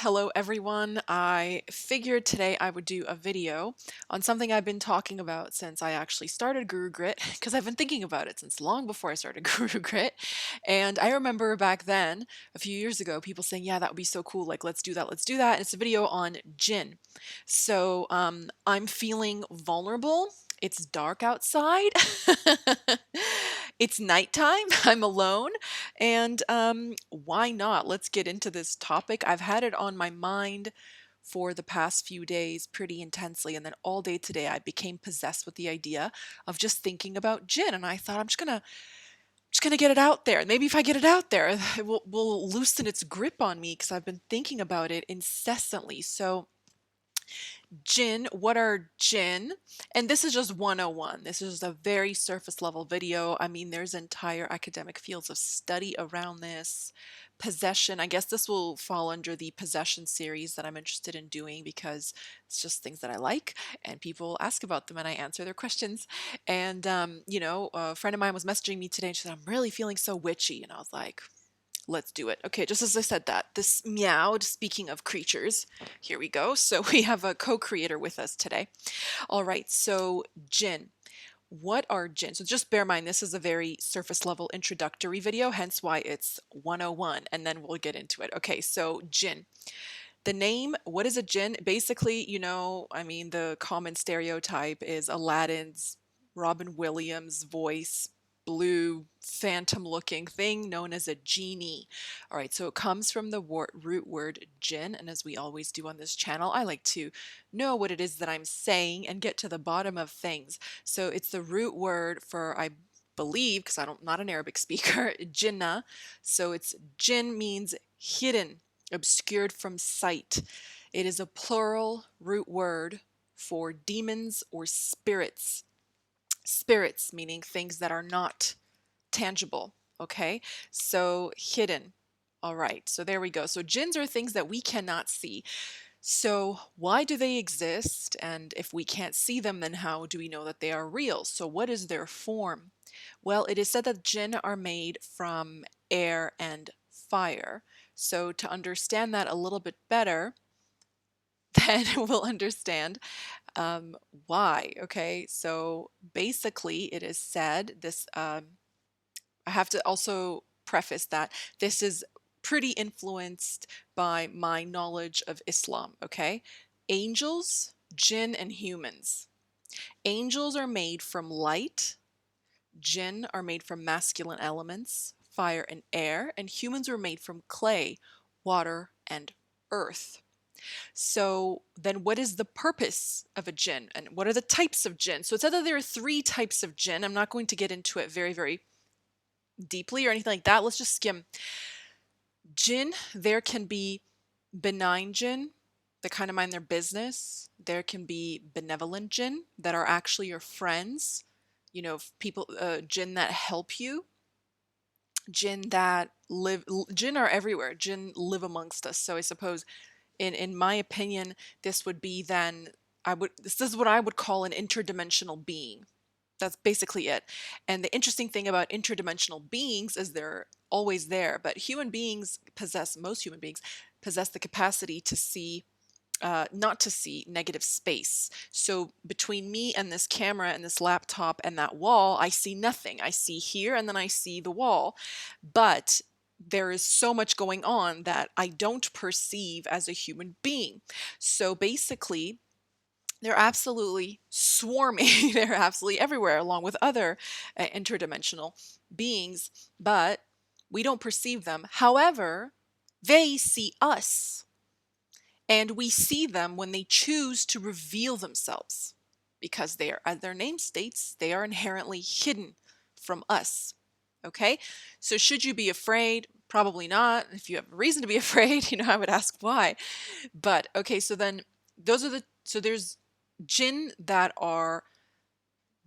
Hello everyone. I figured today I would do a video on something I've been talking about since I actually started Guru Grit, because I've been thinking about it since long before I started Guru Grit. And I remember back then, a few years ago, people saying, yeah, that would be so cool, like let's do that, let's do that. And it's a video on JINN. So I'm feeling vulnerable. It's dark outside. It's nighttime. I'm alone. And why not? Let's get into this topic. I've had it on my mind for the past few days pretty intensely. And then all day today, I became possessed with the idea of just thinking about JINN. And I thought, I'm just gonna get it out there. Maybe if I get it out there, it will loosen its grip on me because I've been thinking about it incessantly. So JINN, what are JINN? And this is just 101. This is a very surface level video. I mean, there's entire academic fields of study around this. Possession, I guess this will fall under the possession series that I'm interested in doing because it's just things that I like and people ask about them and I answer their questions. And, a friend of mine was messaging me today and she said, I'm really feeling so witchy. And I was like, let's do it. Okay, just as I said that, this meowed, speaking of creatures, here we go. So we have a co-creator with us today. All right, so JINN. What are JINN? So just bear in mind, this is a very surface level introductory video, hence why it's 101, and then we'll get into it. Okay, so JINN. The name, what is a jinn? Basically, the common stereotype is Aladdin's Robin Williams voice, blue phantom looking thing known as a genie. All right, so it comes from the root word jinn, and as we always do on this channel, I like to know what it is that I'm saying and get to the bottom of things. So it's the root word for, I believe, because I'm not an Arabic speaker, jinnah. So it's jinn means hidden, obscured from sight. It is a plural root word for demons or spirits. Spirits meaning things that are not tangible. Okay, so hidden. All right, so there we go. So jinns are things that we cannot see. So why do they exist? And if we can't see them, then how do we know that they are real? So what is their form? Well, it is said that jinn are made from air and fire. So to understand that a little bit better, then we'll understand why. Okay, so basically it is said this, I have to also preface that this is pretty influenced by my knowledge of Islam. Okay, angels, jinn, and humans. Angels are made from light, jinn are made from masculine elements, fire and air, and humans are made from clay, water, and earth. So then what is the purpose of a jinn and what are the types of jinn? So it said that there are 3 types of jinn. I'm not going to get into it very, very deeply or anything like that. Let's just skim. Jinn, there can be benign jinn that kind of mind their business. There can be benevolent jinn that are actually your friends. People, jinn that help you. Jinn that live, jinn are everywhere. Jinn live amongst us. So I suppose in my opinion, this would be then, this is what I would call an interdimensional being. That's basically it. And the interesting thing about interdimensional beings is they're always there, but most human beings possess the capacity to see, not to see negative space. So between me and this camera and this laptop and that wall, I see nothing. I see here and then I see the wall. But there is so much going on that I don't perceive as a human being. So basically, they're absolutely swarming. They're absolutely everywhere, along with other interdimensional beings, but we don't perceive them. However, they see us, and we see them when they choose to reveal themselves, because they are, as their name states, they are inherently hidden from us. Okay, so should you be afraid? Probably not. If you have a reason to be afraid, I would ask why. But okay, so then there's jinn that are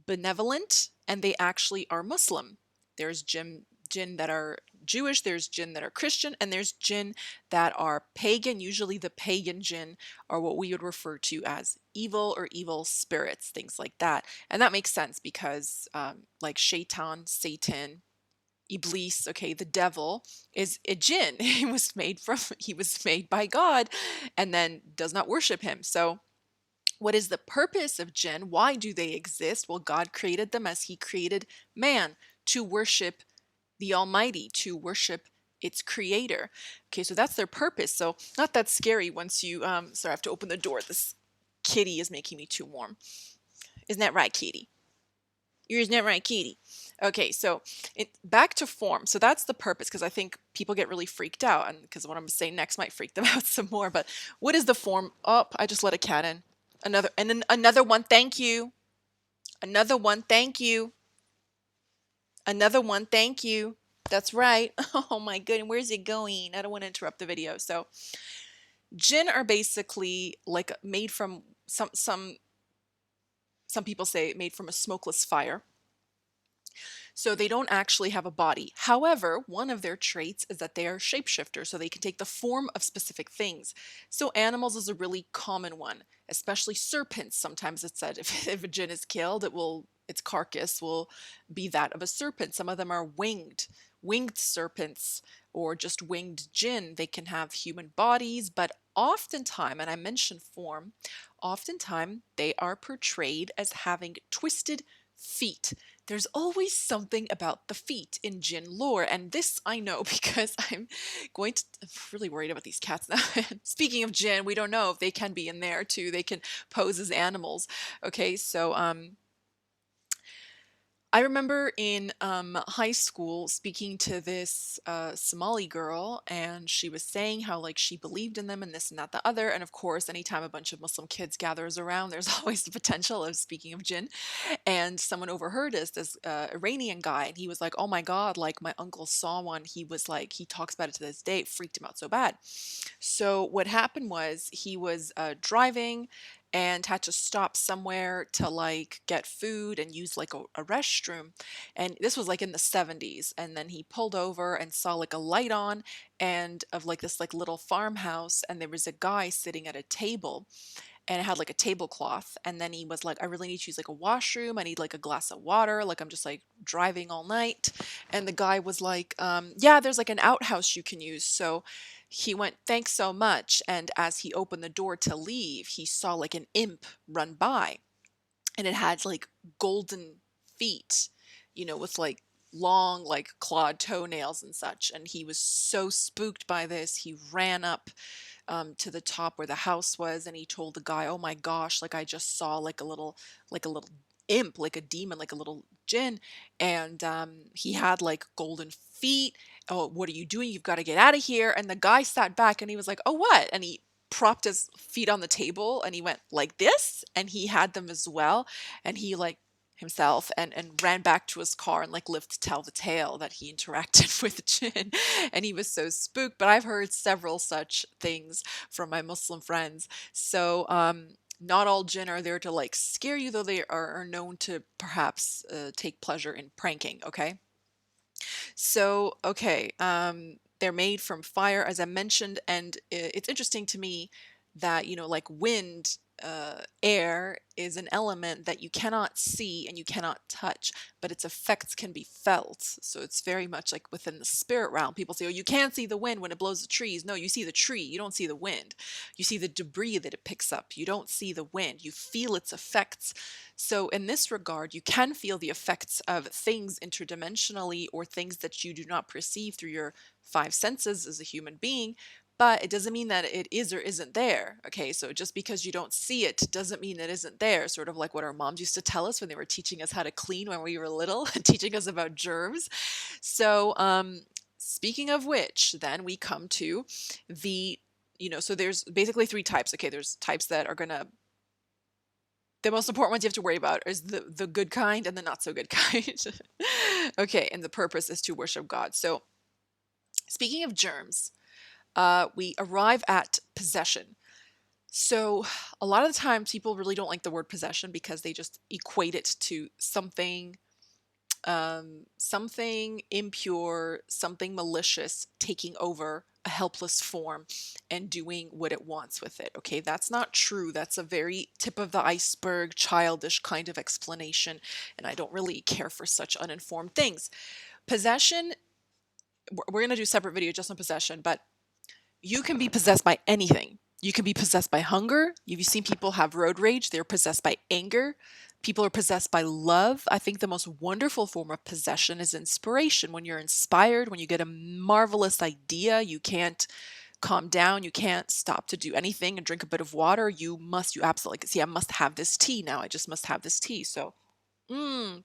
benevolent and they actually are Muslim. There's jinn that are Jewish, there's jinn that are Christian, and there's jinn that are pagan. Usually the pagan jinn are what we would refer to as evil or evil spirits, things like that. And that makes sense because like Shaitan, Satan, Iblis, okay, the devil, is a jinn. He was made by God and then does not worship him. So what is the purpose of jinn? Why do they exist? Well, God created them as he created man, to worship the Almighty, to worship its creator. Okay, so that's their purpose. So not that scary once you sorry, I have to open the door. This kitty is making me too warm. Isn't that right, kitty? Isn't that right, kitty? Okay, so back to form. So that's the purpose, because I think people get really freaked out, and because what I'm saying next might freak them out some more. But what is the form? Oh, I just let a cat in. Another, and then another one. Thank you. Another one. Thank you. Another one. Thank you. That's right. Oh my goodness, where's it going? I don't want to interrupt the video. So, jinn are basically like made from some people say made from a smokeless fire. So they don't actually have a body. However, one of their traits is that they are shapeshifters, so they can take the form of specific things. So animals is a really common one, especially serpents. Sometimes it's said if a jinn is killed, its carcass will be that of a serpent. Some of them are winged serpents, or just winged jinn. They can have human bodies, but oftentimes, and I mentioned form, oftentimes they are portrayed as having twisted feet. There's always something about the feet in jinn lore, and this I know because I'm really worried about these cats now. Speaking of jinn, we don't know if they can be in there too. They can pose as animals. Okay, so I remember in high school speaking to this Somali girl, and she was saying how like she believed in them and this and that, the other. And of course, anytime a bunch of Muslim kids gathers around, there's always the potential of speaking of jinn. And someone overheard this Iranian guy, and he was like, "Oh my God, like my uncle saw one. He was like, he talks about it to this day. It freaked him out so bad." So what happened was he was driving and had to stop somewhere to like get food and use like a restroom. And this was like in the 70s. And then he pulled over and saw like a light on and of like this like little farmhouse, and there was a guy sitting at a table, and it had like a tablecloth. And then he was like, "I really need to use like a washroom. I need like a glass of water. Like I'm just like driving all night." And the guy was like, "Yeah, there's like an outhouse you can use." So he went, "Thanks so much." And as he opened the door to leave, he saw like an imp run by, and it had like golden feet, with like long, like clawed toenails and such. And he was so spooked by this, he ran up to the top where the house was, and he told the guy, "Oh my gosh, like I just saw like a little imp, like a demon, like a little jinn, and he had like golden feet. Oh, what are you doing? You've got to get out of here." And the guy sat back and he was like, "Oh, what?" And he propped his feet on the table and he went like this, and he had them as well, and he like himself and ran back to his car and like lived to tell the tale that he interacted with jinn. And he was so spooked. But I've heard several such things from my Muslim friends. So not all jinn are there to like scare you, though they are known to perhaps take pleasure in pranking. Okay, so okay, they're made from fire, as I mentioned, and it's interesting to me that like wind, air is an element that you cannot see and you cannot touch, but its effects can be felt. So it's very much like within the spirit realm. People say, "Oh, you can't see the wind when it blows the trees." No, you see the tree. You don't see the wind. You see the debris that it picks up. You don't see the wind. You feel its effects. So in this regard, you can feel the effects of things interdimensionally, or things that you do not perceive through your five senses as a human being, but it doesn't mean that it is or isn't there. Okay, so just because you don't see it doesn't mean it isn't there. Sort of like what our moms used to tell us when they were teaching us how to clean when we were little, teaching us about germs. So, speaking of which, then we come to the, so there's basically three types. Okay, there's types that are gonna, the most important ones you have to worry about is the good kind and the not so good kind. Okay, and the purpose is to worship God. So, speaking of germs, we arrive at possession. So, a lot of the times people really don't like the word possession because they just equate it to something impure, something malicious taking over a helpless form and doing what it wants with it. Okay, that's not true. That's a very tip of the iceberg, childish kind of explanation, and I don't really care for such uninformed things. Possession, we're going to do a separate video just on possession, but you can be possessed by anything. You can be possessed by hunger. You've seen people have road rage. They're possessed by anger. People are possessed by love. I think the most wonderful form of possession is inspiration. When you're inspired, when you get a marvelous idea, you can't calm down. You can't stop to do anything and drink a bit of water. You absolutely see, I must have this tea now. I just must have this tea. So, mm,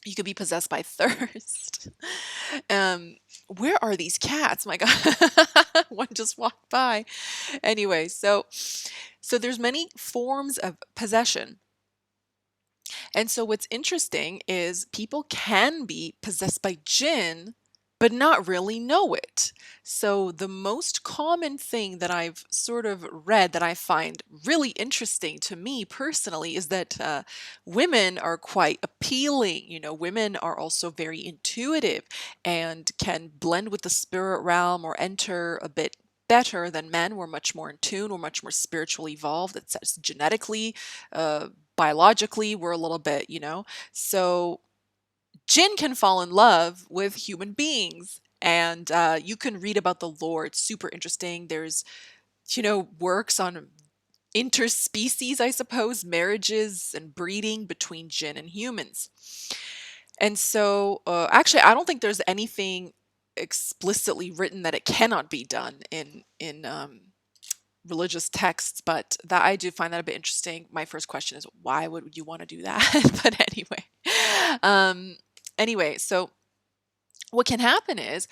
you could be possessed by thirst. Um, where are these cats? My God, one just walked by. Anyway, so there's many forms of possession. And so what's interesting is people can be possessed by jinn, but not really know it. So the most common thing that I've sort of read that I find really interesting to me personally is that women are quite appealing. You know, women are also very intuitive and can blend with the spirit realm or enter a bit better than men. We're much more in tune. We're much more spiritually evolved. It's genetically, uh, biologically, we're a little bit, so jinn can fall in love with human beings. And you can read about the lore. It's super interesting. There's, works on interspecies, I suppose, marriages and breeding between jinn and humans. And so, actually, I don't think there's anything explicitly written that it cannot be done in religious texts, but that I do find that a bit interesting. My first question is, why would you want to do that? But um, so what can happen is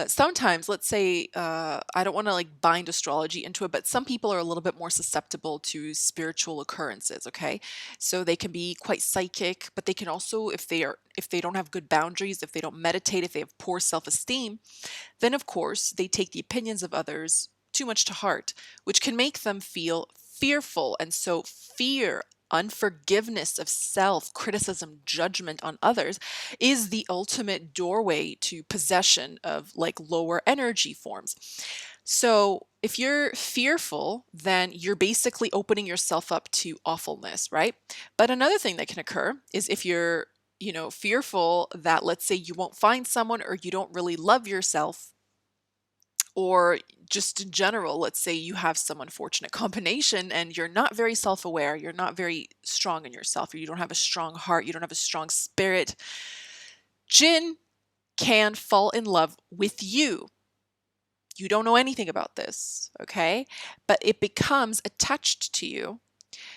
sometimes, let's say, I don't want to like bind astrology into it, but some people are a little bit more susceptible to spiritual occurrences. Okay, so they can be quite psychic, but they can also, if they don't have good boundaries, if they don't meditate, if they have poor self-esteem, then of course they take the opinions of others too much to heart, which can make them feel fearful. And so fear, unforgiveness of self, criticism, judgment on others is the ultimate doorway to possession of like lower energy forms. So if you're fearful, then you're basically opening yourself up to awfulness, right? But another thing that can occur is if you're, fearful that, let's say, you won't find someone, or you don't really love yourself, or just in general, let's say you have some unfortunate combination and you're not very self aware, you're not very strong in yourself, or you don't have a strong heart, you don't have a strong spirit, jinn can fall in love with you. You don't know anything about this, okay? But it becomes attached to you.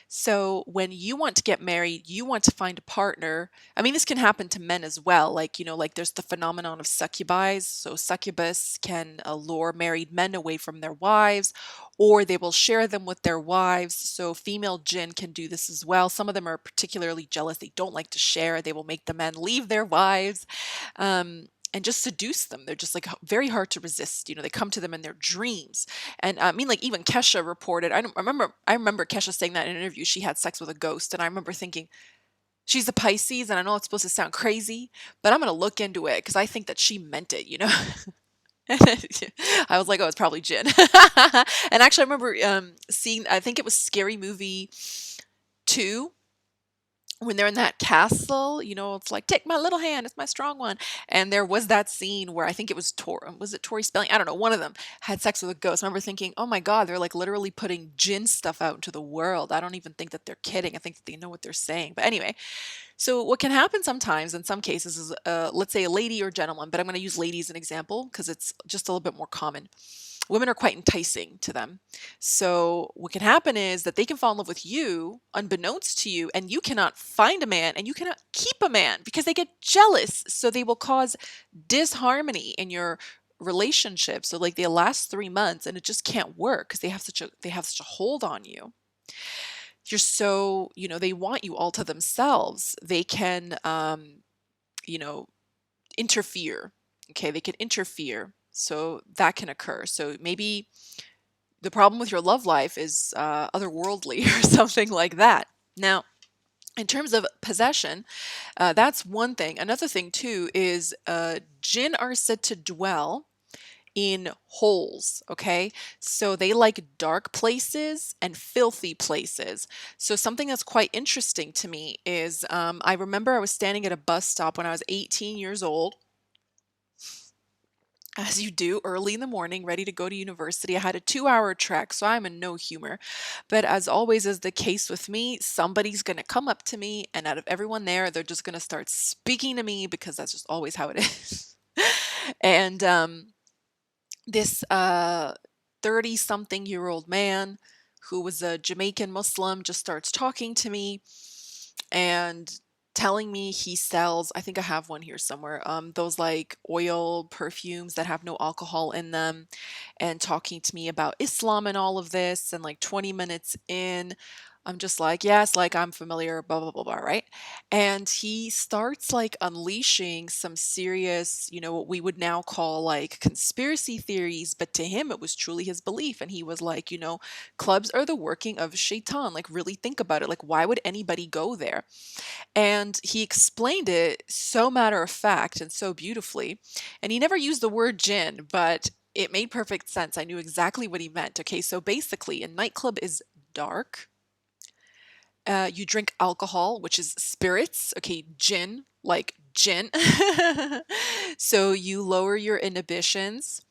So when you want to get married, you want to find a partner. I mean, this can happen to men as well. Like, like there's the phenomenon of succubi. So succubus can lure married men away from their wives, or they will share them with their wives. So female jinn can do this as well. Some of them are particularly jealous. They don't like to share. They will make the men leave their wives. And just seduce them. They're just like very hard to resist. They come to them in their dreams. And I mean, like even Kesha reported. I remember Kesha saying that in an interview. She had sex with a ghost, and I remember thinking, she's a Pisces, and I know it's supposed to sound crazy, but I'm gonna look into it because I think that she meant it. I was like, oh, it's probably Jinn. And actually, I remember seeing. I think it was Scary Movie 2, when they're in that castle, it's like, take my little hand, it's my strong one. And there was that scene where I think it was it Tori Spelling? I don't know, one of them had sex with a ghost. I remember thinking, oh my God, they're like literally putting jinn stuff out into the world. I don't even think that they're kidding. I think that they know what they're saying. But anyway, so what can happen sometimes in some cases is, let's say a lady or gentleman, but I'm going to use ladies as an example because it's just a little bit more common. Women are quite enticing to them. So what can happen is that they can fall in love with you unbeknownst to you, and you cannot find a man and you cannot keep a man because they get jealous. So they will cause disharmony in your relationship. So like they last 3 months and it just can't work because they have such a hold on you. You're so, they want you all to themselves. They can you know, interfere. Okay, they can interfere. So that can occur. So maybe the problem with your love life is otherworldly or something like that. Now, in terms of possession, that's one thing. Another thing too is jinn are said to dwell in holes. Okay, so they like dark places and filthy places. So something that's quite interesting to me is I remember I was standing at a bus stop when I was 18 years old, as you do early in the morning, ready to go to university. I had a 2 hour trek, so I'm in no humor. But as always is the case with me, somebody's going to come up to me, and out of everyone there, they're just going to start speaking to me because that's just always how it is. And this 30 something year old man who was a Jamaican Muslim just starts talking to me and telling me he sells, I think I have one here somewhere, those like oil perfumes that have no alcohol in them, and talking to me about Islam and all of this. And like 20 minutes in, I'm just like, yes, like I'm familiar, blah, blah, blah, blah, right? And he starts like unleashing some serious, what we would now call like conspiracy theories. But to him, it was truly his belief. And he was like, clubs are the working of shaitan. Like, really think about it. Like, why would anybody go there? And he explained it so matter of fact and so beautifully. And he never used the word jinn, but it made perfect sense. I knew exactly what he meant. Okay, so basically, a nightclub is dark. You drink alcohol, which is spirits. Okay, gin, like gin. So you lower your inhibitions,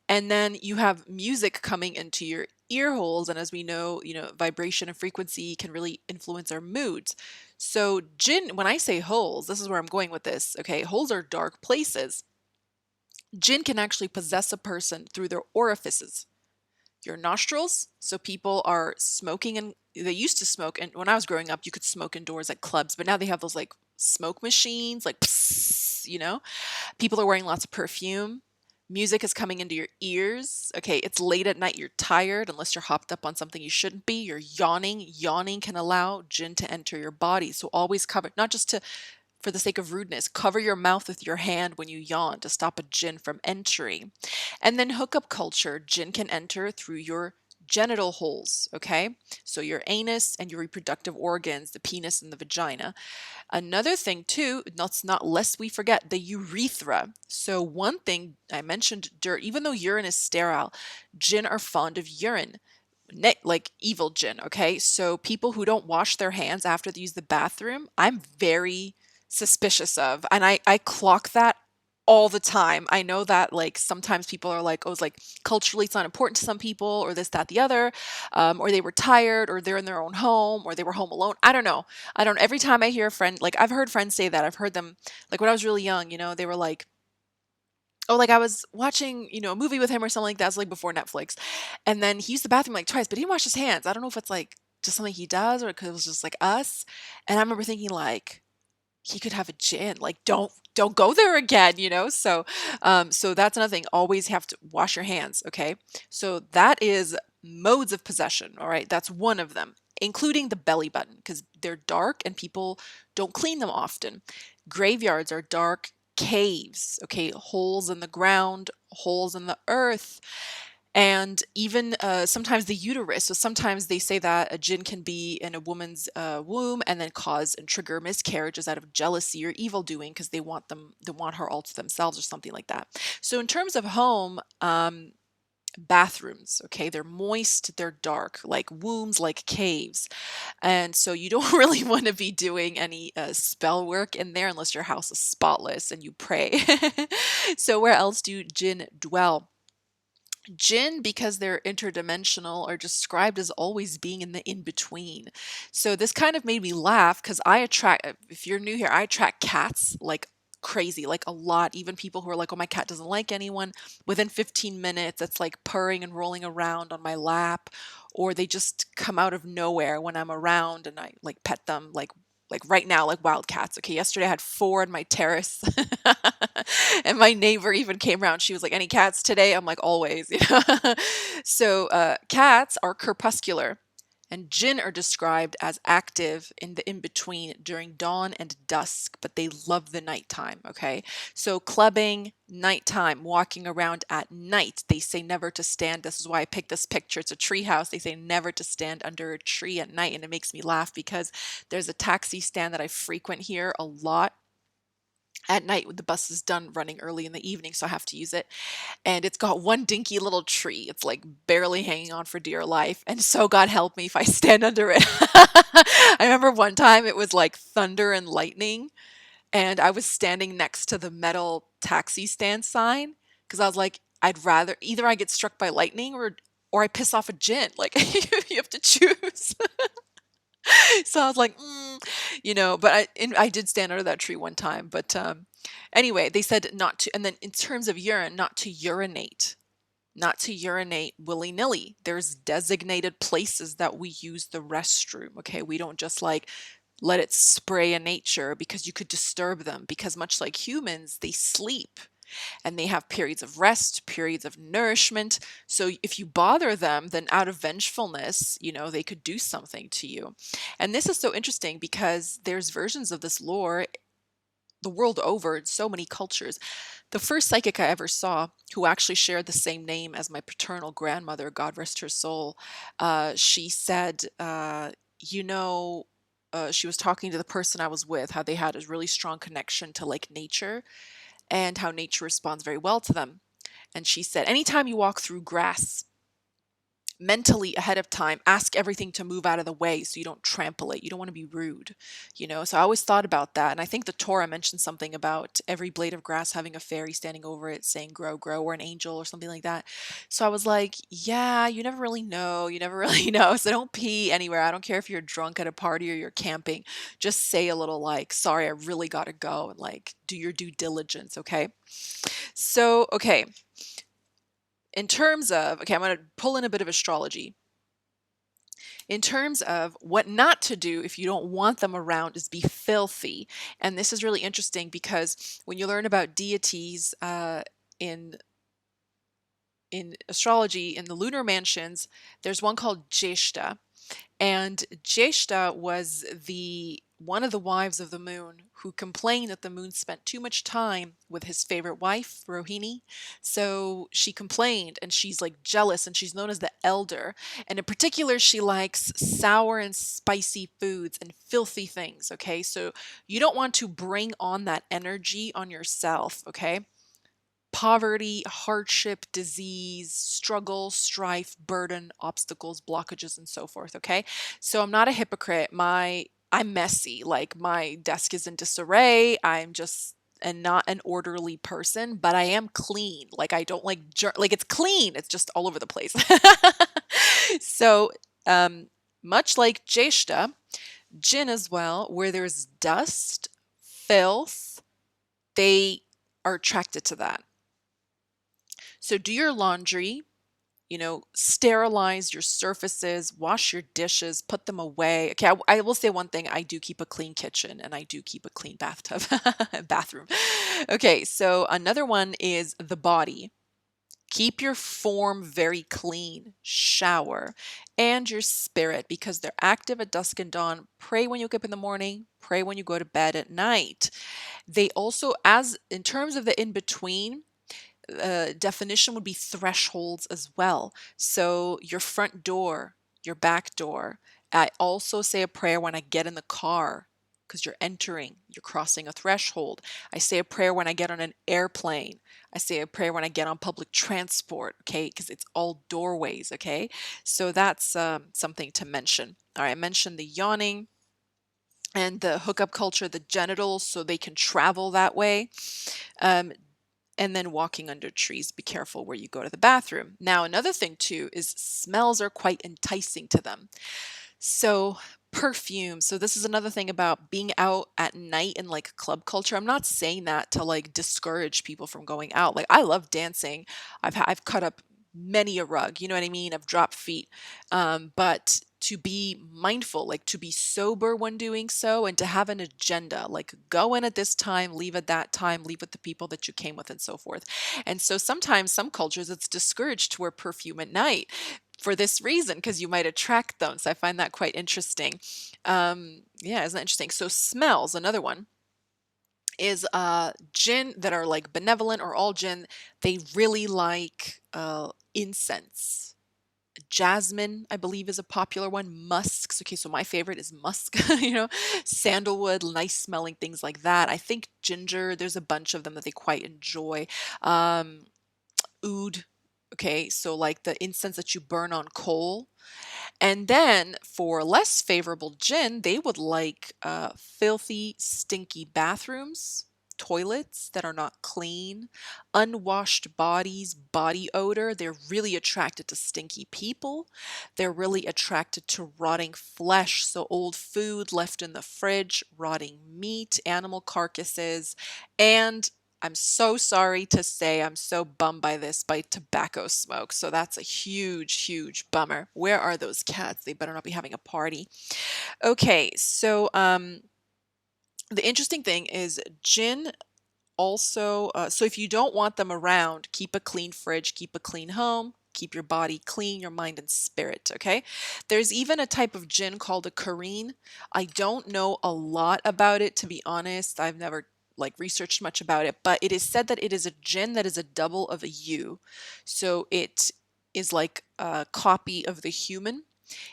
and then you have music coming into your ear holes. And as we know, vibration and frequency can really influence our moods. So jinn, when I say holes, this is where I'm going with this. Okay, holes are dark places. Jinn can actually possess a person through their orifices, your nostrils. So people are smoking, and they used to smoke. And when I was growing up, you could smoke indoors at clubs, but now they have those like smoke machines, like, psst. People are wearing lots of perfume. Music is coming into your ears. Okay, it's late at night. You're tired unless you're hopped up on something you shouldn't be. You're yawning. Yawning can allow jinn to enter your body. So always cover, not just to for the sake of rudeness, cover your mouth with your hand when you yawn to stop a jinn from entering. And then hookup culture, jinn can enter through your genital holes, okay? So your anus and your reproductive organs, the penis and the vagina. Another thing too, let's not lest we forget the urethra. So one thing I mentioned, dirt, even though urine is sterile, jinn are fond of urine. Like evil jinn, okay? So people who don't wash their hands after they use the bathroom, I'm very suspicious of. And I clock that all the time. I know that like sometimes people are like, oh, it's like culturally it's not important to some people, or this, that, the other, or they were tired, or they're in their own home, or they were home alone. I don't know. I don't. Every time I hear a friend, like I've heard friends say that. I've heard them like when I was really young. They were like, oh, like I was watching, a movie with him or something like that. It was like before Netflix, and then he used the bathroom like twice, but he didn't wash his hands. I don't know if it's like just something he does or because it was just like us. And I remember thinking like he could have a gin. Like, don't go there again, so that's another thing. Always have to wash your hands, okay? So that is modes of possession, all right? That's one of them, including the belly button, because they're dark and people don't clean them often. Graveyards are dark caves, okay? Holes in the ground, holes in the earth, and even sometimes the uterus. So sometimes they say that a jinn can be in a woman's womb and then cause and trigger miscarriages out of jealousy or evil doing because they want her all to themselves or something like that. So in terms of home, bathrooms, okay, they're moist, they're dark, like wombs, like caves. And so you don't really want to be doing any spell work in there unless your house is spotless and you pray. So where else do jinn dwell? Jinn, because they're interdimensional, are described as always being in the in between. So this kind of made me laugh because if you're new here, I attract cats like crazy, like a lot. Even people who are like, oh, my cat doesn't like anyone, within 15 minutes, it's like purring and rolling around on my lap, or they just come out of nowhere when I'm around and I like pet them, like right now, like wild cats. Okay, yesterday I had four on my terrace, and my neighbor even came around. She was like, "Any cats today?" I'm like, "Always." So cats are crepuscular, and jinn are described as active in the in between during dawn and dusk, but they love the nighttime. Okay, so clubbing, nighttime, walking around at night. They say never to stand. This is why I picked this picture. It's a tree house. They say never to stand under a tree at night, and it makes me laugh because there's a taxi stand that I frequent here a lot at night when the bus is done running early in the evening, so I have to use it. And it's got one dinky little tree. It's like barely hanging on for dear life. And so God help me if I stand under it. I remember one time it was like thunder and lightning, and I was standing next to the metal taxi stand sign. because I was like, I'd rather either I get struck by lightning or I piss off a jinn. Like you have to choose. So I was like, but I did stand under that tree one time. But anyway, they said not to, and then in terms of urine, not to urinate willy nilly. There's designated places that we use the restroom. Okay, we don't just like let it spray in nature because you could disturb them. Because much like humans, they sleep and they have periods of rest, periods of nourishment. So if you bother them, then out of vengefulness, they could do something to you. And this is so interesting because there's versions of this lore the world over in so many cultures. The first psychic I ever saw who actually shared the same name as my paternal grandmother, God rest her soul, she said, you know, she was talking to the person I was with, how they had a really strong connection to like nature and how nature responds very well to them. And she said, anytime you walk through grass, mentally ahead of time, ask everything to move out of the way so you don't trample it. You don't want to be rude. So I always thought about that. And I think the Torah mentioned something about every blade of grass having a fairy standing over it saying, grow, grow, or an angel or something like that. So I was like, yeah, you never really know. You never really know. So don't pee anywhere. I don't care if you're drunk at a party or you're camping. Just say a little like, sorry, I really got to go, and like do your due diligence. Okay. So, okay. In terms of, okay, I'm going to pull in a bit of astrology. In terms of what not to do if you don't want them around is be filthy. And this is really interesting because when you learn about deities in in astrology, in the lunar mansions, there's one called Jeshta. And Jeshta was the one of the wives of the moon who complained that the moon spent too much time with his favorite wife, Rohini. So she complained and she's like jealous, and she's known as the elder. And in particular, she likes sour and spicy foods and filthy things. Okay. So you don't want to bring on that energy on yourself. Okay. Poverty, hardship, disease, struggle, strife, burden, obstacles, blockages, and so forth. Okay. So I'm not a hypocrite. I'm messy. Like my desk is in disarray. I'm just and not an orderly person, but I am clean. Like I don't like like it's clean. It's just all over the place. So um much like Jeshta, Jinn as well, where there's dust, filth, they are attracted to that. So do your laundry, sterilize your surfaces, wash your dishes, put them away. Okay, I will say one thing. I do keep a clean kitchen and I do keep a clean bathtub, bathroom. Okay, so another one is the body. Keep your form very clean, shower, and your spirit because they're active at dusk and dawn. Pray when you wake up in the morning, pray when you go to bed at night. They also, as in terms of the in between, definition would be thresholds as well. So your front door, your back door. I also say a prayer when I get in the car because you're entering, you're crossing a threshold. I say a prayer when I get on an airplane. I say a prayer when I get on public transport, okay, because it's all doorways, okay? So that's something to mention. All right, I mentioned the yawning and the hookup culture, the genitals, so they can travel that way. Um, and then walking under trees. Be careful where you go to the bathroom. Now, another thing too is smells are quite enticing to them. So, perfume. So, this is another thing about being out at night in like club culture. I'm not saying that to like discourage people from going out. Like, I love dancing. I've cut up many a rug. You know what I mean? I've dropped feet. But to be mindful, like to be sober when doing so, and to have an agenda, like go in at this time, leave at that time, leave with the people that you came with, and so forth. And so sometimes some cultures it's discouraged to wear perfume at night for this reason because you might attract them. So I find that quite interesting. Yeah, isn't that interesting? So smells, another one is jinn that are like benevolent, or all jinn, they really like incense. Jasmine, I believe, is a popular one. Musks. Okay, so my favorite is musk, sandalwood, nice smelling things like that. I think ginger, there's a bunch of them that they quite enjoy. Um, Oud. Okay, so like the incense that you burn on coal. And then for less favorable jinn, they would like filthy, stinky bathrooms, toilets that are not clean, unwashed bodies, body odor. They're really attracted to stinky people. They're really attracted to rotting flesh, so old food left in the fridge, rotting meat, animal carcasses, and I'm so sorry to say I'm so bummed by this, by tobacco smoke. So that's a huge, huge bummer. Where are those cats? They better not be having a party. Okay, so the interesting thing is jinn also, so if you don't want them around, keep a clean fridge, keep a clean home, keep your body clean, your mind and spirit, okay? There's even a type of jinn called a Kareen. I don't know a lot about it, to be honest. I've never like researched much about it, but it is said that it is a jinn that is a double of a you. So it is like a copy of the human.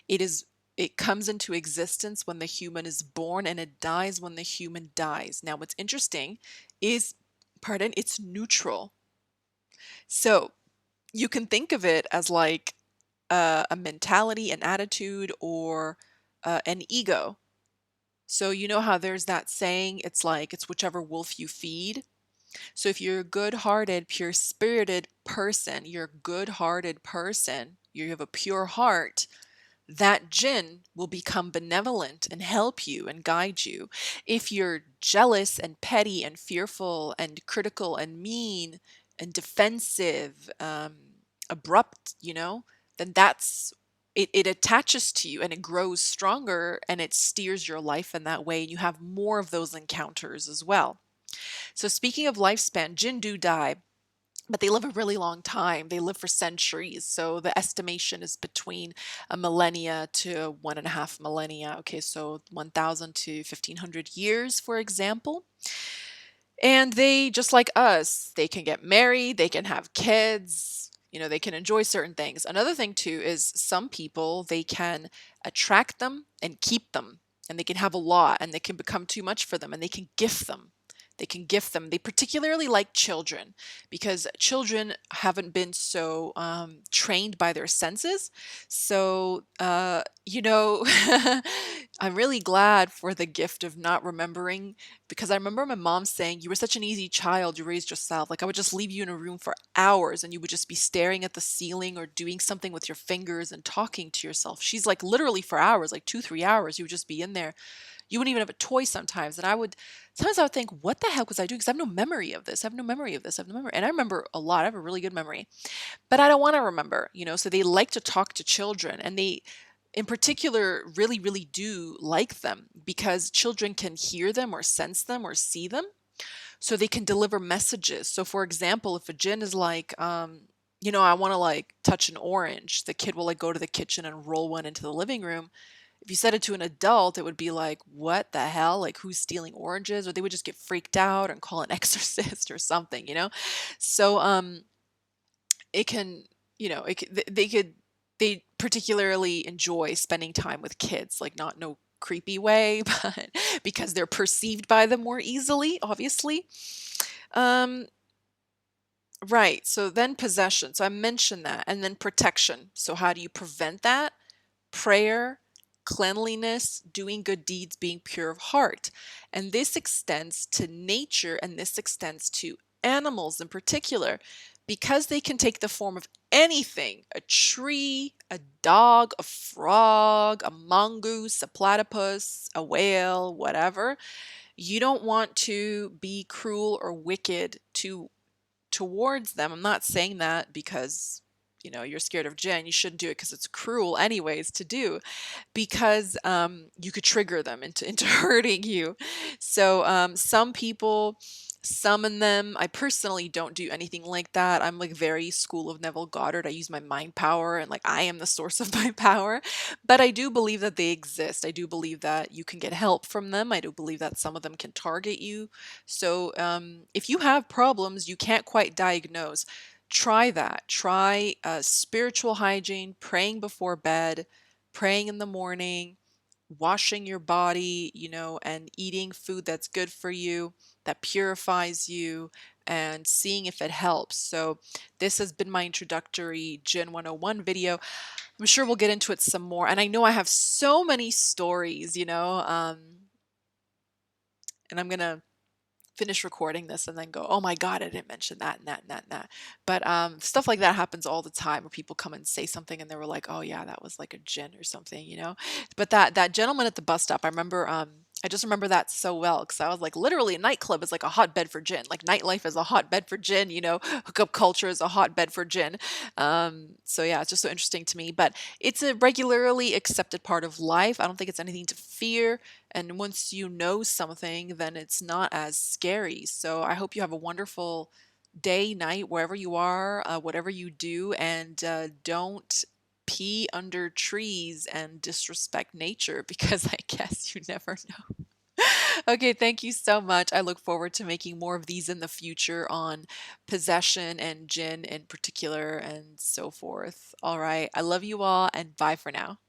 It is it comes into existence when the human is born and it dies when the human dies. Now, what's interesting is, pardon, it's neutral. So you can think of it as like a mentality, an attitude, or an ego. So you know how there's that saying, it's like it's whichever wolf you feed. So if you're a good-hearted, pure-spirited person, you're a good-hearted person, you have a pure heart, that jinn will become benevolent and help you and guide you. If you're jealous and petty and fearful and critical and mean and defensive, abrupt, then it attaches to you and it grows stronger and it steers your life in that way. And you have more of those encounters as well. So speaking of lifespan, jinn do die, but they live a really long time. They live for centuries. So the estimation is between a millennia to 1.5 millennia. Okay, so 1,000 to 1,500 years, for example. And they, just like us, they can get married, they can have kids, they can enjoy certain things. Another thing too is some people, they can attract them and keep them, and they can have a lot and they can become too much for them and they can gift them. They can gift them. They particularly like children because children haven't been so trained by their senses. So, I'm really glad for the gift of not remembering, because I remember my mom saying, "You were such an easy child, you raised yourself." Like I would just leave you in a room for hours and you would just be staring at the ceiling or doing something with your fingers and talking to yourself. She's like literally for hours, like 2, 3 hours, you would just be in there. You wouldn't even have a toy sometimes. And sometimes I would think, what the heck was I doing? Because I have no memory of this. I have no memory of this. I have no memory. And I remember a lot. I have a really good memory, but I don't want to remember, so they like to talk to children, and they, in particular, really, really do like them because children can hear them or sense them or see them. So they can deliver messages. So for example, if a jinn is like, I want to like touch an orange, the kid will like go to the kitchen and roll one into the living room. If you said it to an adult, it would be like, what the hell? Like, who's stealing oranges? Or they would just get freaked out and call an exorcist or something. So, it can, they particularly enjoy spending time with kids, like not no creepy way, but because they're perceived by them more easily, obviously. Um, right. So then possession. So I mentioned that. And then protection. So how do you prevent that? Prayer, cleanliness, doing good deeds, being pure of heart. And this extends to nature and this extends to animals in particular, because they can take the form of anything: a tree, a dog, a frog, a mongoose, a platypus, a whale, whatever. You don't want to be cruel or wicked towards them. I'm not saying that because you're scared of jinn. You shouldn't do it because it's cruel anyways to do, because you could trigger them into hurting you. So some people summon them. I personally don't do anything like that. I'm like very school of Neville Goddard. I use my mind power and like I am the source of my power. But I do believe that they exist. I do believe that you can get help from them. I do believe that some of them can target you. So if you have problems you can't quite diagnose, try that. Try spiritual hygiene, praying before bed, praying in the morning, washing your body, and eating food that's good for you, that purifies you, and seeing if it helps. So this has been my introductory Jinn 101 video. I'm sure we'll get into it some more. And I know I have so many stories, and I'm going to finish recording this and then go, "Oh my god, I didn't mention that and that and that and that." But, stuff like that happens all the time where people come and say something and they were like, "Oh yeah, that was like a gin or something," you know? But that gentleman at the bus stop, I just remember that so well because I was like, literally, a nightclub is like a hotbed for gin. Like nightlife is a hotbed for gin, you know, hookup culture is a hotbed for gin. So yeah, it's just so interesting to me. But it's a regularly accepted part of life. I don't think it's anything to fear. And once you know something, then it's not as scary. So I hope you have a wonderful day, night, wherever you are, whatever you do, and don't pee under trees and disrespect nature because I guess you never know. Okay, thank you so much. I look forward to making more of these in the future on possession and gin in particular and so forth. All right. I love you all and bye for now.